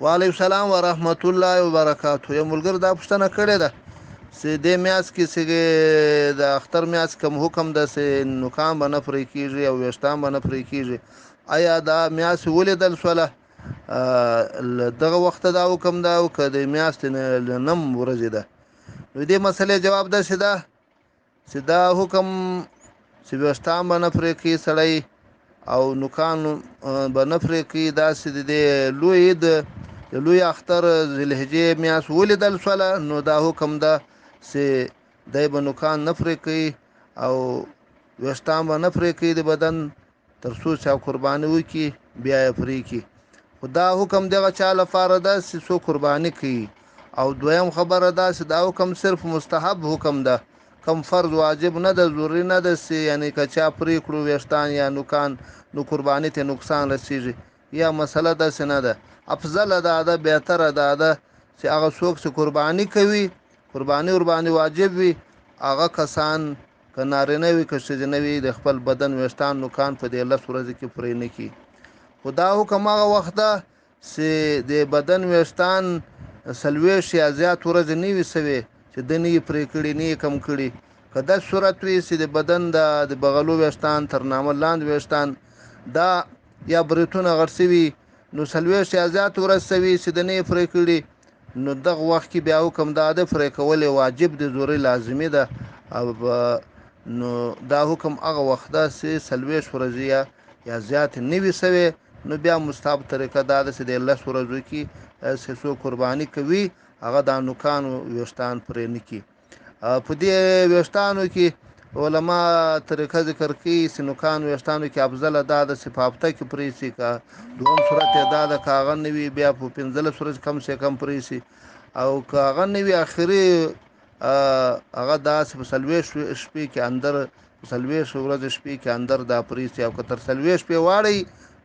وعلیکم السلام ورحمت الله وبرکاتو. یو ملګر دا پوښتنه کړې ده چې د میاس کې چې د اختر میاس کوم حکم ده چې نوکان به نه پرې کیږي او ویښتان به نه پرې کیږي. آیا دا میاس ولیدل شوله دغه وخت دا حکم ده او که د میاشتې نم ورځې ده؟ نو دې مسئلې جواب ده چې دا حکم چې ویښتان به نه پرې کوي سړی او نوکان به نه پرې کوي، داسې د لوی د لوی اختر ذوالحجې میاشت ولیدل شوله نو دا حکم ده چې دی به نوکان نه پرې کوي او ویښتان به نه پرې کوي د بدن تر څو چې قرباني وکړي بیا یې پرې کړي. خو دا حکم دغه چا لپاره ده چې څو قرباني کوي. او دویم خبره ده چې دا حکم صرف مستحب حکم ده، کم فرض واجب نه ده، ضروري نه ده چې یعنی که چا پرې کړو ویښتان یا نوکان نو قرباني ته نقصان رسیږي، یا مسله داسې نه ده. افضل ده بهتره ده چې هغه څوک چې قرباني کوي، قرباني ورباندې واجب وي، هغه کسان که نارینه وي که ښځینه وي د خپل بدن ویښتان نوکان په دې 10 ورځې کې پرې نه کړي. خو دا حکم هغه وخت ده چې د بدن ویښتان 40 یا زیات ورځې نه وي سوي چې د نه یې پرې کړي نه یې کم کړي. که دا صورت وي چې د بدن د بغلو ویښتان تر نامه لاندې ویښتان دا یا بریتونه غټ سوي نو 40 یا زیات ورځ سوي چې د نه یې پرې کړي، نو دغه وخت کې بیا حکم دا ده پرې کول واجب دي، ضروري لازمي ده. نو دا حکم هغه وخت ده چې 40 ورځې یا زیات نه وي سوي، نو بیا مستحب طریقه دا ده چې د 10 ورځو کې چې څوک قرباني کوي هغه د نوکانو ویښتان پرې نه کړي. په دې ویښتانو کې علما طریقه ذکر کوي چې نوکانو ویښتانو کې افضل دا ده چې په هفته کې پرې شي، که دوم صورت یې دا ده که هغه نه وي بیا په 15 ورځې کم سے کم پرې شي، او که هغه نه وي اخري هغه داسې په 40 شپې کې اندر 40 ورځې شپې کې اندر دا پرې شي، او که تر 40 شپې واړی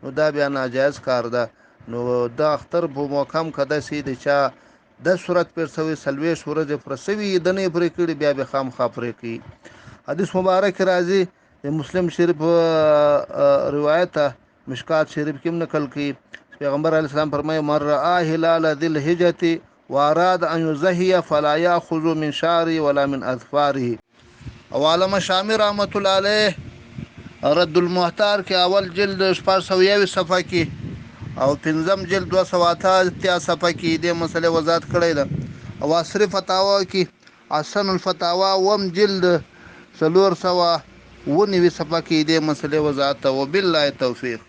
نو دا بیا ناجایز کار ده. نو دا اختر په موقم کده سي د چا د صورت پر سوي 40 ورځې پر سوي د نه پرې کړي بیا به خامخا پرې کوي. حدیث مبارک راځي د مسلم شریف روایت مشکات شریف کې نقل کړي، پیغمبر علیه السلام فرمایي من رأى هلال ذي الحجة واراد ان يزهي فلا ياخذ من شعره ولا من اظفاره. او علامه شامی رحمت الله علیه رد المحتار کې اول جلد 401 صفحه کې او پنځم جلد 288 صفحه کې دې مسلې وضاحت کړی ده. او عصری فتاوا کې احسن الفتاوا وم جلد 419 صفحه کې دې مسلې وضاحت. وبالله التوفیق.